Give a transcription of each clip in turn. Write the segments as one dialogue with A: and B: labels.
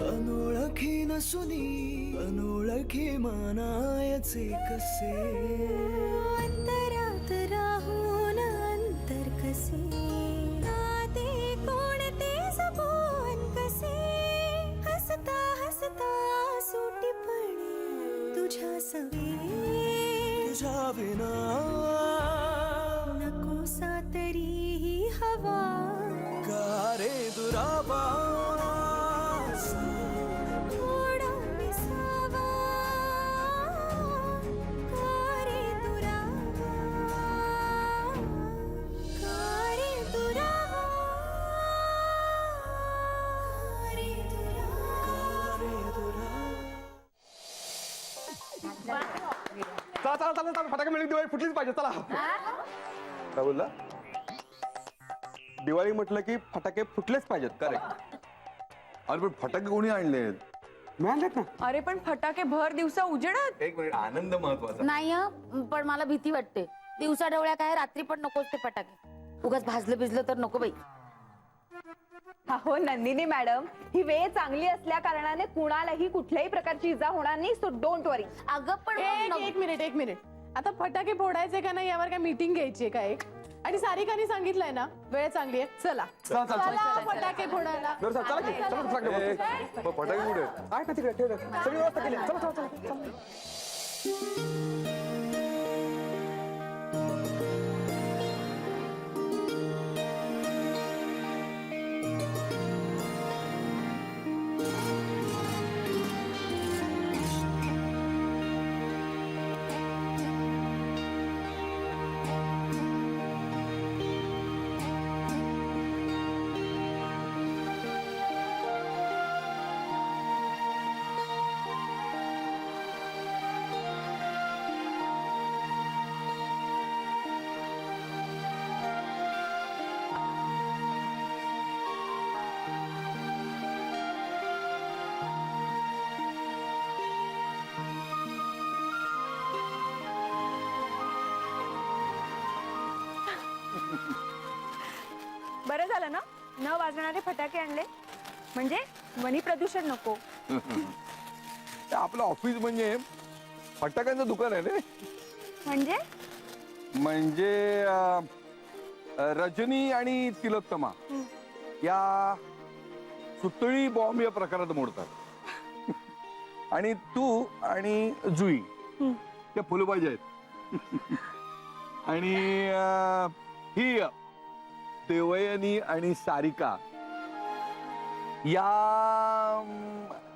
A: अनोळखी नसुनी अनोळखी मानायचे कसे
B: अंतरात राहून अंतर कसे नाते कोणते जपून कसे हसता हसता सुटीपणे तुझ्या सवे
A: तुझ्या विना
B: नकोसा तरीही हवा
A: का रे दुरावा
B: थोडा विसावा का रे दुरावा का रे दुरावा का रे दुरावा
C: चला चला चला चला फटाके मिळून दिवाळी फुटलीच पाहिजे चला. काय बोलला? दिवाळी म्हटलं की फटाके फुटलेच पाहिजेत. करेक्ट. अरे पण फटाके कोणी आणलेत? मिळालेत ना.
D: अरे पण फटाके भर दिवसा उजेडात.
C: एक मिनिट, आनंद महत्वाचा.
E: नाही पण मला भीती वाटते. दिवसा डोळ्या काय रात्री पण नकोच ते फटाके. उगाच भाजलं भिजलं तर नको बाई.
D: हो नंदिनी मॅडम, ही वेळ चांगली असल्या कारणाने कुणालाही कुठल्याही प्रकारची इजा होणार नाही, सो डोंट वरी.
E: अगं पण
F: एक मिनिट आता फटाके फोडायचे का नाही यावर काय मीटिंग घ्यायची का एक? आणि सारिकाने सांगितलंय ना वेळ चांगली आहे, चला
C: चला चला
F: चला फटाके फोडायला.
C: बरं चला की चला फटाके फोडू. फटाके कुठे आहेत? आहेत ना तिकडे ठेवले. सगळी व्यवस्था केली. चला चला चला.
D: बरं झालं ना न वाजणारे फटाके आणले, म्हणजे ध्वनी प्रदूषण नको.
C: आपलं ऑफिस म्हणजे फटाक्यांचं दुकान आहे रे. म्हणजे रजनी आणि तिलोत्तमा या सुतळी बॉम्ब या प्रकारात मोडतात. आणि तू आणि जुई त्या फुलबाजी आहेत. आणि ही देवयानी आणि सारिका या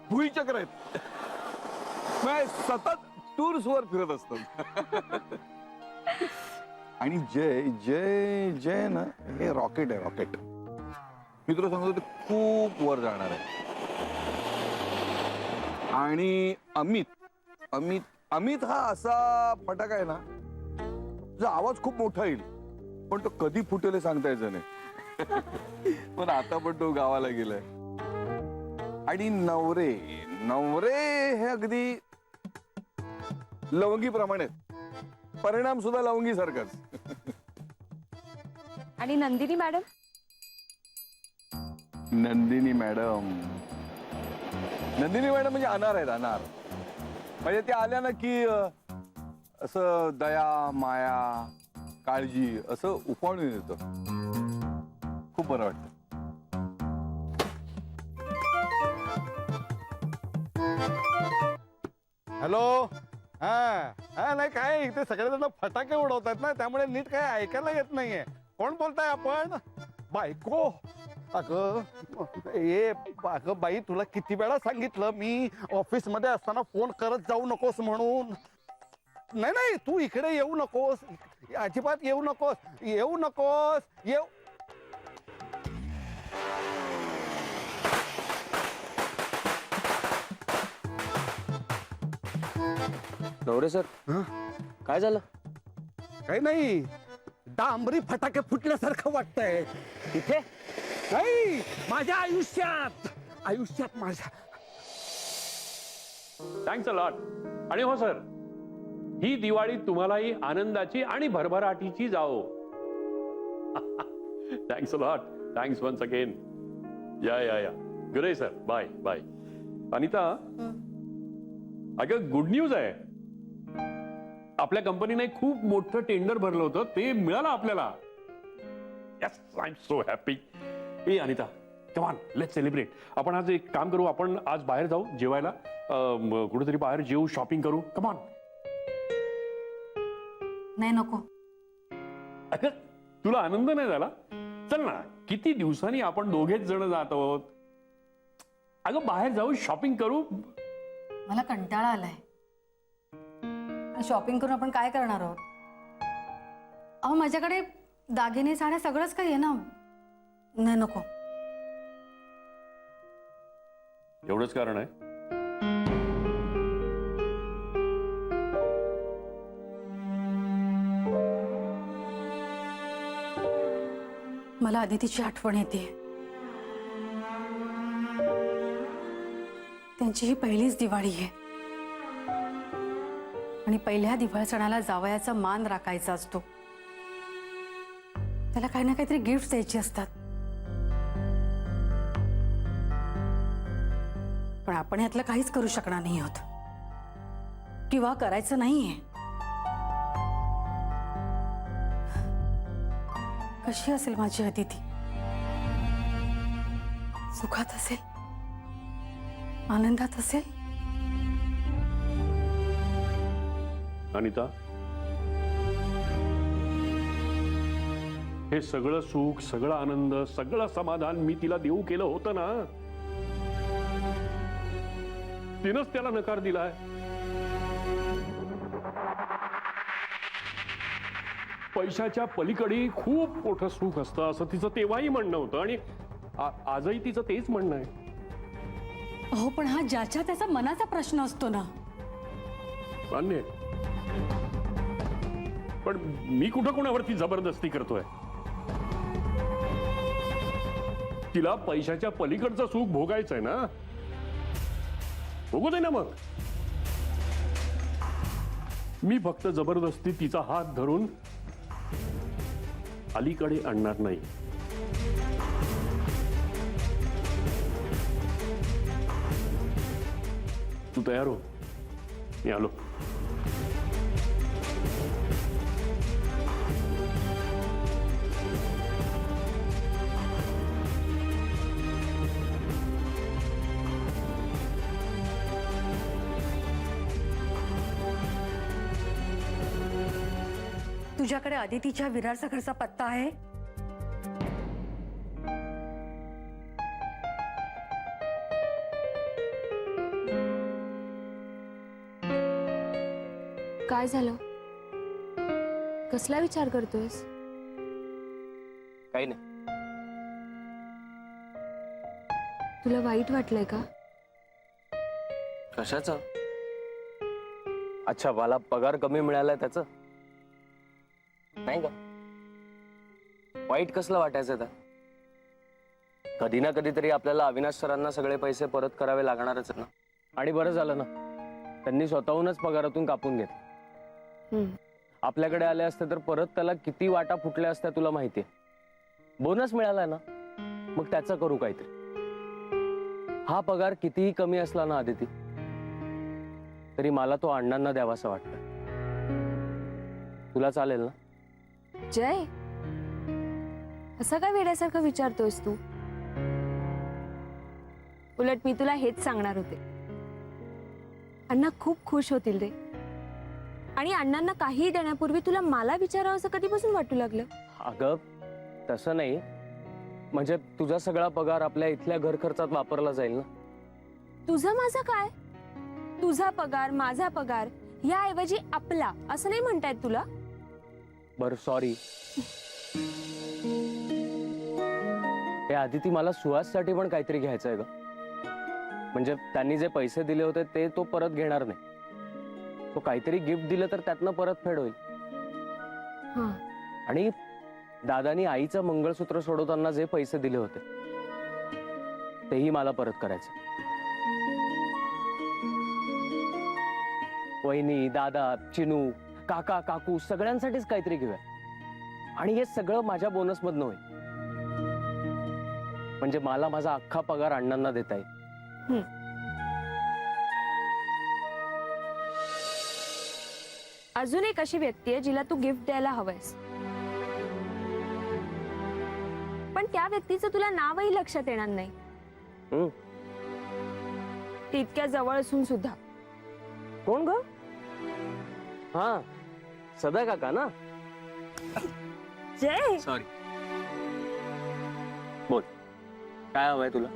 C: भुईचक्र आहेत. सतत टूर्स वर फिरत असतात. आणि जय जय जय ना हे रॉकेट आहे. रॉकेट मी तुला सांगतो ते खूप वर जाणार आहे. आणि अमित अमित अमित हा असा फटाका आहे ना, तुझा आवाज खूप मोठा येईल पण तो कधी फुटेल हे सांगता यायचं नाही. पण आता पण तो गावाला गेलाय. आणि नवरे नवरे हे अगदी लवंगी प्रमाणे परिणाम सुद्धा लवंगी सारखाच.
D: आणि नंदिनी मॅडम
C: नंदिनी मॅडम म्हणजे अनार आहेत. अनार म्हणजे ते आल्या ना की असं दया माया काळजी असं उफाळून येतं. खूप बरं वाटतं.
G: हॅलो. हा नाही काय इथे सगळेजण फटाके उडवतात ना, त्यामुळे नीट काय ऐकायला येत नाहीये. कोण बोलताय आपण? बायको. अगं अगं बाई, तुला किती वेळा सांगितलं मी ऑफिस मध्ये असताना फोन करत जाऊ नकोस म्हणून. नाही नाही तू इकडे येऊ नकोस, अजिबात येऊ नकोस. येऊ.
H: नवरे सर काय झालं?
G: काही नाही, डांबरी फटाके फुटल्यासारखं वाटतंय.
H: इथे
G: नाही, माझ्या आयुष्यात माझ्या.
I: Thanks a lot. आणि हो सर, ही दिवाळी तुम्हालाही आनंदाची आणि भरभराटीची जाओ. Thanks a lot. Thanks once again. या good day sir. Bye bye. Anita, अगं गुड न्यूज आहे. आपल्या कंपनीने खूप मोठं टेंडर भरलं होतं, ते मिळालं आपल्याला. Yes, I am so happy. A Anita, come on, let's celebrate. आपण आज एक काम करू, आपण आज बाहेर जाऊ जेवायला, कुठेतरी बाहेर जेऊ, शॉपिंग करू. Come on.
E: नाही नको.
I: अगं तुला आनंद नाही झाला? चल ना, किती दिवसांनी आपण दोघेच जण जात आहोत. अगं बाहेर जाऊ, शॉपिंग करू.
J: मला कंटाळा आलाय. शॉपिंग करून आपण काय करणार आहोत? अहो माझ्याकडे दागिने साड्या सगळंच काही आहे ना. नाही नको.
I: एवढंच कारण आहे?
J: मला अदितीची आठवण येते. त्यांची ही पहिलीच दिवाळी आहे आणि पहिल्या दिवाळी सणाला जावयाचा मान राखायचा असतो. त्याला काही ना काहीतरी गिफ्ट द्यायची असतात. पण आपण यातलं काहीच करू शकणार नाही आहोत किंवा करायचं नाहीये. कशी असेल माझी अदिती? सुखात असेल, आनंदात असेल.
I: अनिता, हे सगळं सुख, सगळं आनंद, सगळं समाधान मी तिला देऊ केलं होतं ना. तिनंच त्याला नकार दिलाय. पैशाच्या पलीकडे खूप मोठं सुख असतं असं तिचं तेव्हाही म्हणणं होतं आणि आजही तिचं तेच म्हणणं आहे.
J: हो पण हा ज्याच्या त्याचा मनाचा प्रश्न असतो ना.
I: मान्य आहे. पण मी कुठं कोणावरती जबरदस्ती करतोय? तिला पैशाच्या पलीकडचं सुख भोगायचंय ना, भोगू दे ना मग. मी फक्त जबरदस्ती तिचा हात धरून अलीकडे आणणार नाही. तू तयार हो, मी आलो.
J: तुझ्याकडे अदितीच्या विरारचा घरचा पत्ता आहे?
B: काय झालं? कसला विचार करतोयस?
H: काही नाही.
B: तुला वाईट वाटलंय का?
H: कशाचं? अच्छा, मला पगार कमी मिळालाय त्याचं? नाही का? वाईट कसलं वाटायचं तर? कधी ना कधीतरी आपल्याला अविनाश सरांना सगळे पैसे परत करावे लागणारच ना. आणि बरं झालं ना, त्यांनी स्वतःहूनच पगारातून कापून घेतले. आपल्याकडे आले असते तर परत त्याला किती वाटा फुटल्या असत्या तुला माहितीये. बोनस मिळालाय ना, मग त्याचं करू काहीतरी. हा पगार कितीही कमी असला ना आदिती, तरी मला तो अण्णांना द्यावासा वाटतं. तुला चालेल ना?
B: जय, असं काय वेड्यासारखं विचारतोयस तू? उलट मी तुला हेच सांगणार होते. अण्णा खूप खुश होतील रे. आणि अण्णांना काही देण्यापूर्वी तुला मला विचारावं असं कधीपासून वाटू लागलं?
H: अगं तसं नाही, म्हणजे तुझा सगळा पगार आपल्या इथल्या घर खर्चात वापरला जाईल ना.
B: तुझा माझा काय? तुझा पगार माझा पगार याऐवजी आपला असं नाही म्हणतायत तुला?
H: बरं सॉरी. हे आदिती, मला सुहाससाठी पण काहीतरी घ्यायचं आहे ग. म्हणजे त्यांनी जे पैसे दिले होते ते तो परत घेणार नाही. तो काहीतरी गिफ्ट दिलं तर त्यातनं परत फेड होईल. आणि दादानी आईचं मंगळसूत्र सोडवताना जे पैसे दिले होते तेही मला परत करायचे. वहिनी, दादा, चिनू, काका, काकू सगळ्यांसाठीच काहीतरी घेऊया. आणि हे सगळं माझ्या बोनस मधनं होईल. म्हणजे मला माझा अख्खा पगार अण्णांना देता येईल.
B: अजून एक अशी व्यक्ती आहे जिला तू गिफ्ट द्यायला हवंयस, पण त्या व्यक्तीचं तुला नावही लक्षात येणार नाही.
H: हम्म.
B: ती इतक्या जवळ असून सुद्धा.
H: कोण ग? हा, सदा काका ना.
B: जय,
H: सॉरी. बोल, काय हवंय तुला?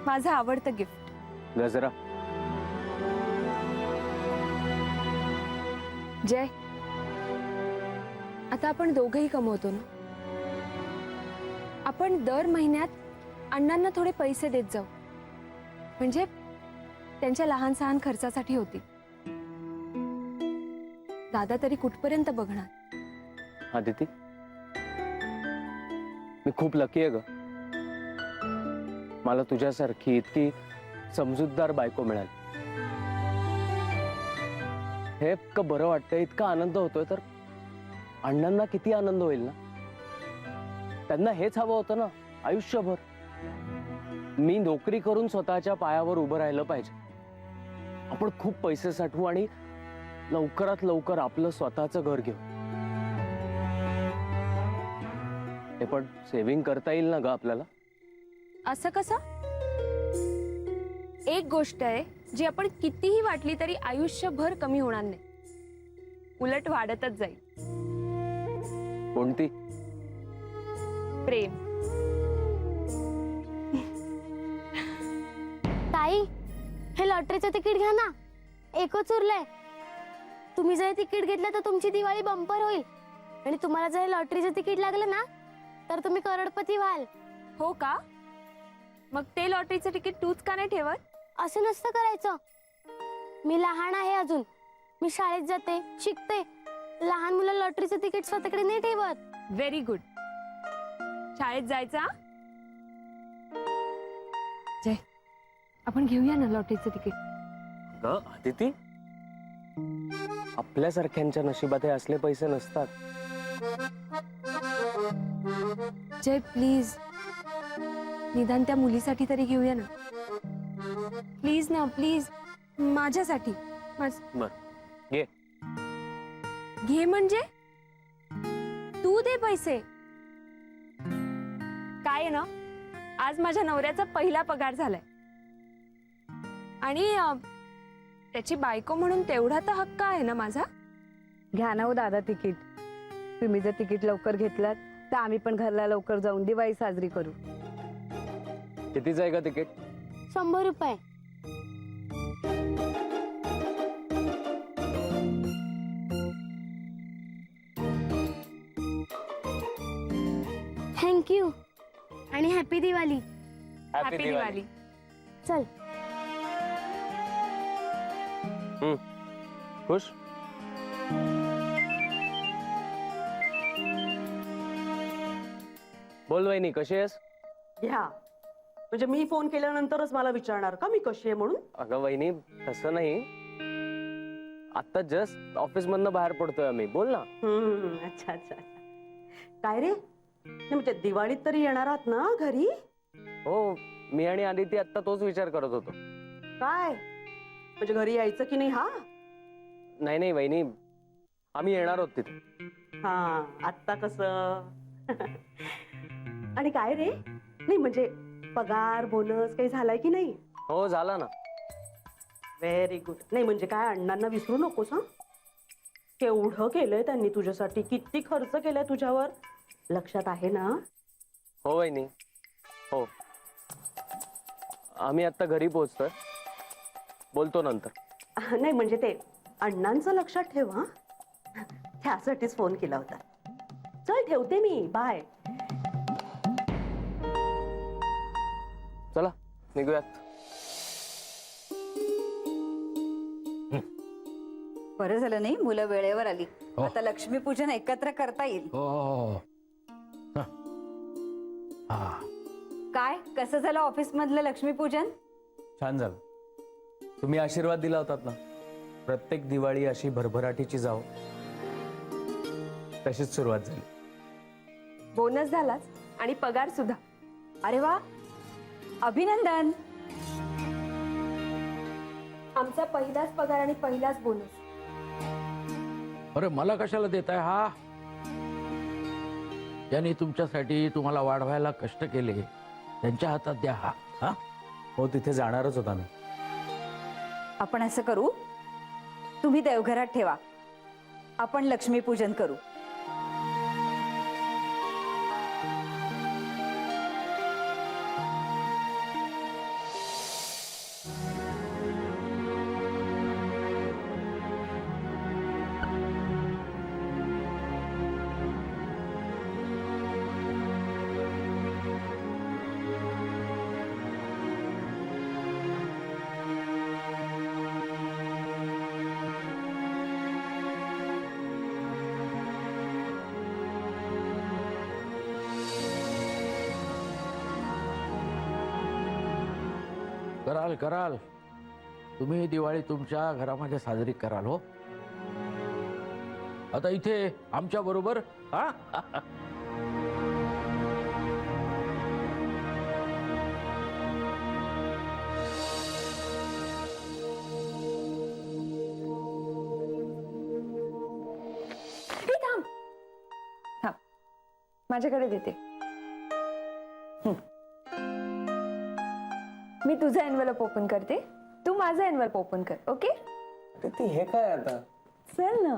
B: माझं आवडतं गिफ्ट.
H: गजरा.
B: जय, आता आपण दोघंही कमवतो ना, आपण दर महिन्यात अण्णांना थोडे पैसे देत जाऊ, म्हणजे त्यांच्या लहान सहान खर्चासाठी होतील. दादा तरी कुठपर्यंत बघणार?
H: आदिती, मी खूप लकी आहे ग. मला तुझ्यासारखी इतकी समजूतदार बायको मिळाली. हे इतकं बरं वाटतंय, इतका आनंद होतोय, तर अण्णांना किती आनंद होईल ना. त्यांना हेच हवं होतं ना आयुष्यभर. मी नोकरी करून स्वतःच्या पायावर उभं राहिलं पाहिजे. आपण खूप पैसे साठवू आणि लवकरात लवकर आपलं स्वतःचं घर घेऊ. हे पण सेव्हिंग करता येईल ना ग आपल्याला.
B: असं कसं? एक गोष्ट आहे जी आपण कितीही वाटली तरी आयुष्यभर कमी होणार नाही, उलट वाढतच जाईल.
H: कोणती?
B: प्रेम.
K: ताई, हे लॉटरीचं तिकीट घ्या ना, एकच उरलंय. तुम्ही जर तिकीट घेतलं तर तुमची दिवाळी बंपर होईल, आणि तुम्हाला जर लॉटरीचं तिकीट लागलं ना तर तुम्ही करोडपती व्हाल.
B: हो का? मग ते लॉटरीचं तिकीट तूच का नाही ठेवत?
K: असं नसतं करायचं. मी लहान आहे अजून, मी शाळेत जाते, शिकते. लहान मुलं लॉटरीचं तिकीट स्वतःकडे नाही ठेवत.
B: Very good. शाळेत जायचा. जय, आपण घेऊया ना लॉटरीचं तिकीट.
H: ग आदिती, आपल्यासारख्यांच्या नशिबात हे असले पैसे नसतात.
B: जय प्लीज, निदान त्या मुलीसाठी तरी घेऊया ना. प्लीज ना, प्लीज. माझ्यासाठी.
H: बर, घे.
B: घे म्हणजे तू दे पैसे. काय आहे ना, आज माझ्या नवऱ्याचा पहिला पगार झालाय आणि त्याची बायको म्हणून तेवढा तर हक्क आहे ना माझा.
L: घ्या ना हो दादा तिकीट. तुम्ही जर तिकीट लवकर घेतलात तर आम्ही पण घरला लवकर जाऊन दिवाळी साजरी करू.
H: कितीच आहे का तिकीट?
K: 100 रुपये. थँक्यू आणि हॅपी दिवाळी.
B: हॅपी दिवाळी.
K: चल.
H: खुश? बोल वहिनी, कशी आहेस?
M: घ्या, म्हणजे मी फोन केल्यानंतरच मला विचारणार का मी कशी आहे म्हणून?
H: अगं वहिनी, तसं नाही. आता जस्ट ऑफिस मधनं बाहेर पडतोय आम्ही. बोल ना.
M: अच्छा अच्छा. काय रे, नाही म्हणजे दिवाळीत तरी येणार आहात ना घरी?
H: हो, मी आणि आदिती आता तोच विचार करत होतो.
M: काय म्हणजे घरी यायचं की नाही? हा
H: नाही नाही वहिनी, आम्ही येणार आहोत तिथे.
M: हा, आत्ता कसं? आणि काय रे, नाही म्हणजे पगार बोनस काही झालाय की नाही?
H: हो, झाला ना.
M: Very good. नाही म्हणजे काय, अण्णांना विसरू नकोस हा. केवढं केलंय त्यांनी तुझ्यासाठी, किती खर्च केलाय तुझ्यावर, लक्षात आहे ना?
H: हो वहिनी, हो. आम्ही आता घरी पोहोचतोय, बोलतो नंतर.
M: नाही म्हणजे ते अण्णांचं लक्षात ठेव हा, त्यासाठीच फोन केला होता. चल ठेवते मी, बाय.
H: चला निघूयात.
L: बरं झालं नाही मुलं वेळेवर आली. आता लक्ष्मीपूजन एकत्र करता येईल. काय कसं झालं ऑफिस मधलं लक्ष्मीपूजन?
N: छान झालं. तुम्ही आशीर्वाद दिला होतात ना, प्रत्येक दिवाळी अशी भरभराटीची जाओ, तशीच सुरुवात झाली.
B: बोनस झालाच आणि पगार सुद्धा.
L: अरे वा, अभिनंदन.
B: आमचा पहिलाच पगार आणि पहिलाच बोनस.
N: अरे मला कशाला देताय हा? ज्यांनी तुमच्यासाठी तुम्हाला वाढवायला कष्ट केले त्यांच्या हातात द्या हा. हा
H: हो तिथे जाणारच होता मी.
L: आपण असं करू, तुम्ही देवघरात ठेवा, आपण लक्ष्मीपूजन करू.
N: कराल कराल, तुम्ही ही दिवाळी तुमच्या घरामध्ये साजरी कराल. हो आता इथे आमच्या बरोबर. हा
B: थांब थांब, माझ्याकडे देते. मी तुझा एनवेलप ओपन करते, तू माझा एनवेलप ओपन कर. ओके?
H: ती हे काय आता?
B: चल ना.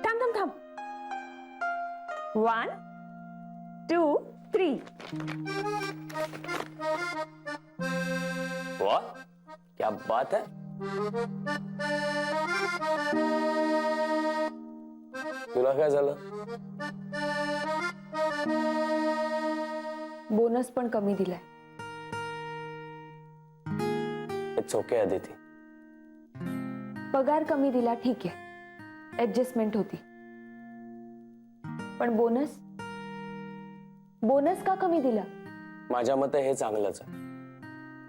B: थांब थांब थांब. 1 2 3.
H: वाह क्या बात है. तुला काय झालं?
B: बोनस पण कमी दिलाय.
H: It's okay Aditi.
B: पगार कमी दिला ठीक आहे, ऍडजस्टमेंट होती. पण बोनस बोनस का कमी दिला?
H: माझ्या मते हे चांगलंच आहे,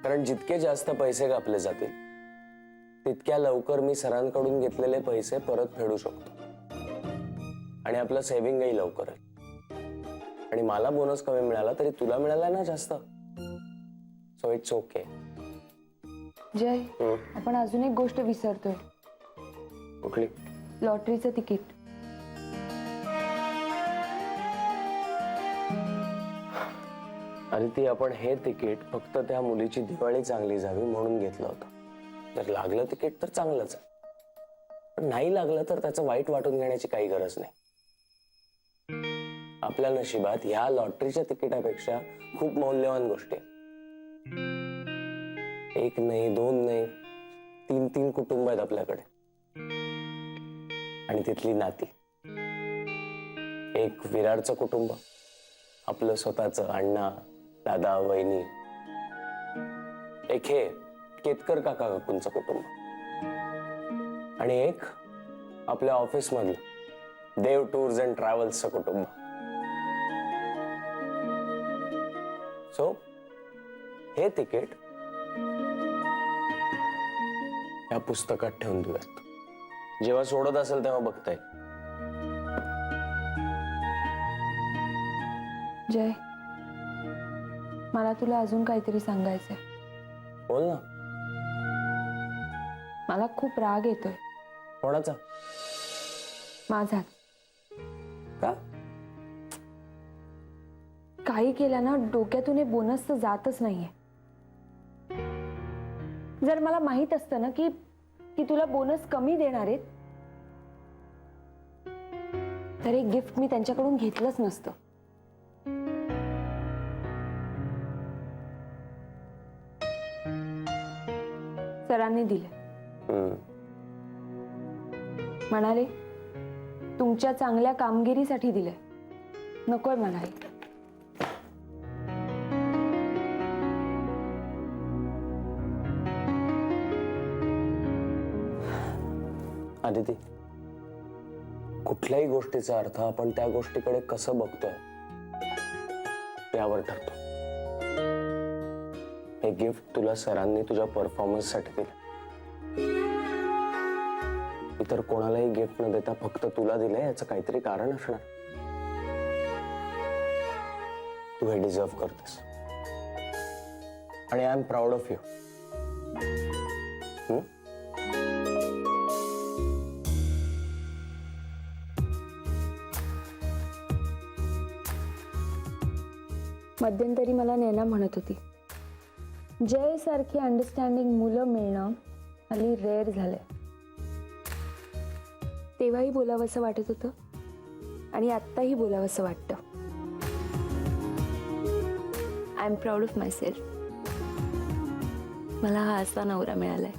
H: कारण जितके जास्त पैसे कापले जातील तितक्या लवकर मी सरांकडून घेतलेले पैसे परत फेडू शकतो आणि आपलं सेव्हिंगही लवकर आहे. आणि मला बोनस कमी मिळाला तरी तुला मिळाला ना जास्त. So it's okay.
B: जय, आपण अजून एक गोष्ट विसरतोय.
H: कुठली?
B: लॉटरीचं तिकीट.
H: अरे ती आपण हे तिकीट फक्त त्या मुलीची दिवाळी चांगली जावी म्हणून घेतलं होतं. जर लागलं तिकीट तर चांगलंच आहे, पण नाही लागलं तर त्याचं वाईट वाटून घेण्याची काही गरज नाही. आपल्या नशिबात ह्या लॉटरीच्या तिकिटापेक्षा खूप मौल्यवान गोष्टी. एक नाही, दोन नाही, 3 कुटुंब आहेत आपल्याकडे आणि तिथली नाती. एक विरारचं कुटुंब, आपलं स्वतःचं अण्णा, दादा, वहिनी. एक हे केतकर काका काकूंचं कुटुंब आणि एक आपल्या ऑफिस मधलं देव टूर्स अँड ट्रॅव्हल्सचं कुटुंब. सो हे तिकीट या पुस्तकात ठेवून देऊयात. जेव्हा सोडत असेल तेव्हा बघता येईल.
B: जय, मला तुला अजून काहीतरी सांगायचंय.
H: बोल ना.
B: मला खूप राग येतोय.
H: कोणाचा?
B: माझा.
H: का?
B: काही केलं ना डोक्यातून हे बोनस तर जातच नाहीये. जर मला माहित असतं ना की तुला बोनस कमी देणार आहेत तर एक गिफ्ट मी त्यांच्याकडून घेतलंच नसतं. सरांनी दिले. म्हणाले तुमच्या चांगल्या कामगिरीसाठी दिलंय. नकोय मला हे.
H: आदिती, कुठल्याही गोष्टीचा अर्थ आपण त्या गोष्टीकडे कसं बघतोय यावर ठरतो. हे गिफ्ट तुला सरांनी तुझ्या परफॉर्मन्ससाठी दिलं. इतर कोणालाही गिफ्ट न देता फक्त तुला दिलंय याचं काहीतरी कारण असणार. तू हे डिझर्व करतेस आणि I am proud of you. हो?
B: मध्यंतरी मला नैना म्हणत होती, जय सारखी अंडरस्टँडिंग मुलं मिळणं हल्ली रेअर झालंय. तेव्हाही बोलावंसं वाटत होतं आणि आत्ताही बोलावंसं वाटतं. I am proud of my self. मला हा असा नवरा मिळालाय.